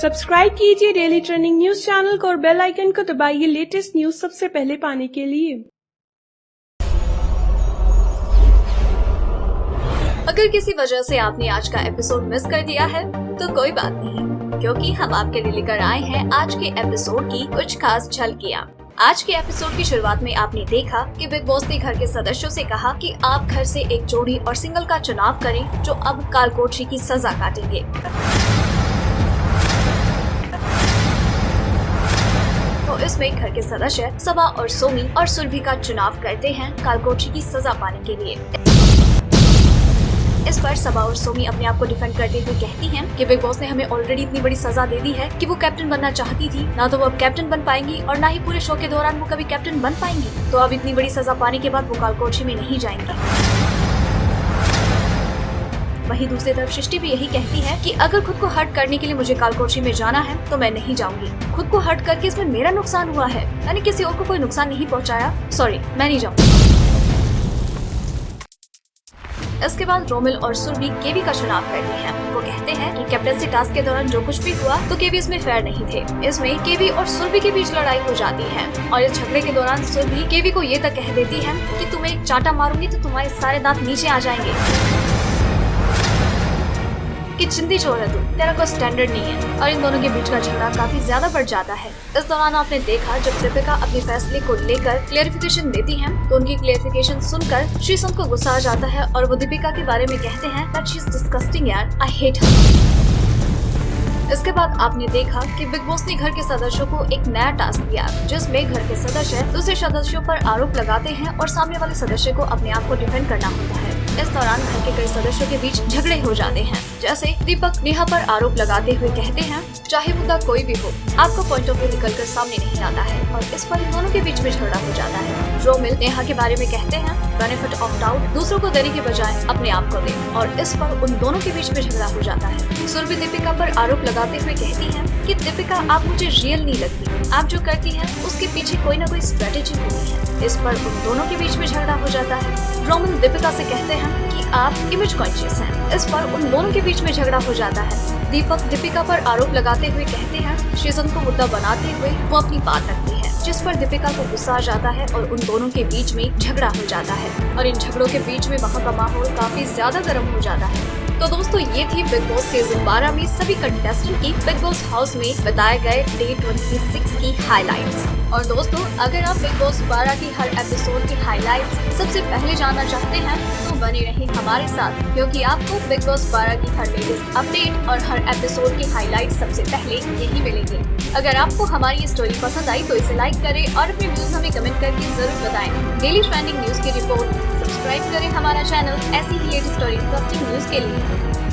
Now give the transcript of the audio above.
Subscribe कीजिए daily trending news channel को और बेल आइकन को दबाइए लेटेस्ट न्यूज सबसे पहले पाने के लिए। अगर किसी वजह से आपने आज का एपिसोड मिस कर दिया है तो कोई बात नहीं, क्योंकि हम आपके लिए लेकर आए हैं आज के एपिसोड की कुछ खास झलकियाँ। आज के एपिसोड की शुरुआत में आपने देखा कि बिग बॉस ने घर के सदस्यों से कहा कि आप घर से एक जोड़ी और सिंगल का चुनाव करें जो अब कालकोठरी की सजा काटेंगे। तो इसमें घर के सदस्य सबा और सोमी और सुरभि का चुनाव करते हैं कालकोठरी की सजा पाने के लिए। इस पर सबा और सोमी अपने आप को डिफेंड करते हुए कहती हैं कि बिग बॉस ने हमें ऑलरेडी इतनी बड़ी सजा दे दी है कि वो कैप्टन बनना चाहती थी, ना तो वो अब कैप्टन बन पाएंगी और ना ही पूरे शो के दौरान वो कभी कैप्टन बन पाएंगी। तो अब इतनी बड़ी सजा पाने के बाद वो कालकोठरी में नहीं जाएंगी। वहीं दूसरी तरफ सृष्टि भी यही कहती है कि अगर खुद को हर्ट करने के लिए मुझे कालकोठरी में जाना है तो मैं नहीं जाऊंगी। खुद को हर्ट करके इसमें मेरा नुकसान हुआ है, मैंने किसी और को कोई नुकसान नहीं पहुंचाया, सॉरी मैं नहीं जाऊंगी। इसके बाद रोमिल और सुरभि केवी का चुनाव करते हैं। वो कहते हैं कि कैप्टनसी टास्क के दौरान जो कुछ भी हुआ तो केवी इसमें फेयर नहीं थे। इसमें केवी और सुरभि के बीच लड़ाई हो जाती है और इस झगड़े के दौरान सुरभि केवी को ये तक कह देती है कि तुम्हें एक चांटा मारूंगी तो तुम्हारे सारे दांत नीचे आ जाएंगे, कि चिंदी चोर है तू, तेरा कोई स्टैंडर्ड नहीं है। और इन दोनों के बीच का झगड़ा काफी ज्यादा बढ़ जाता है। इस दौरान आपने देखा जब दीपिका अपने फैसले को लेकर क्लेरिफिकेशन देती हैं तो उनकी क्लेरिफिकेशन सुनकर श्रीसंत को गुस्सा आ जाता है और वो दीपिका के बारे में कहते हैं दैट शी इज डिस्गस्टिंग यार, आई हेट हर। इसके बाद आपने देखा कि बिग बॉस ने घर के सदस्यों को एक नया टास्क दिया जिसमें घर के सदस्य दूसरे सदस्यों पर आरोप लगाते हैं और सामने वाले सदस्य को अपने आप को डिफेंड करना होता है। इस दौरान घर के कई सदस्यों के बीच झगड़े हो जाते हैं, जैसे दीपक नेहा पर आरोप लगाते हुए कहते हैं चाहे मुद्दा कोई भी हो, आपका पॉइंट ऑफ व्यू निकलकर सामने नहीं आता है और इस पर इन दोनों के बीच में झगड़ा हो जाता है। रोमिल नेहा के बारे में कहते हैं बेनिफिट ऑफ डाउट दूसरों को देने के बजाय अपने आप को दे और इस पर उन दोनों के बीच में झगड़ा हो जाता है। सुरभि दीपिका पर आरोप लगाते हुए कहती है कि दीपिका आप मुझे रियल नहीं लगती, आप जो करती हैं उसके पीछे कोई न कोई स्ट्रेटेजी होती है। इस पर उन दोनों के बीच में झगड़ा हो जाता है। रोमिल दीपिका से कहते हैं कि आप इमेज कॉन्शियस हैं। इस पर उन दोनों के बीच में झगड़ा हो जाता है। दीपक दीपिका पर आरोप लगाते हुए कहते हैं श्रीसंत को मुद्दा बनाते हुए वो अपनी बात रखती है, जिस पर दीपिका को गुस्सा आ जाता है और उन दोनों के बीच में झगड़ा हो जाता है और इन झगड़ों के बीच में वहाँ का माहौल काफी ज्यादा गर्म हो जाता है। तो दोस्तों ये थी बिग बॉस सीजन 12 में सभी कंटेस्टेंट की बिग बॉस हाउस में बताए गए डे 26 की हाइलाइट्स। और दोस्तों अगर आप बिग बॉस 12 की हर एपिसोड की हाइलाइट्स सबसे पहले जानना चाहते हैं तो बने रहें हमारे साथ, क्योंकि आपको बिग बॉस 12 की हर लेटेस्ट अपडेट और हर एपिसोड की हाइलाइट्स सबसे पहले यही मिलेंगे। अगर आपको हमारी ये स्टोरी पसंद आई तो इसे लाइक करें और अपने व्यूज हमें कमेंट करके जरूर बताएं। डेली ट्रेंडिंग न्यूज की रिपोर्ट सब्सक्राइब करें हमारा चैनल ऐसी ही लेटेस्ट और इंटरेस्टिंग न्यूज के लिए।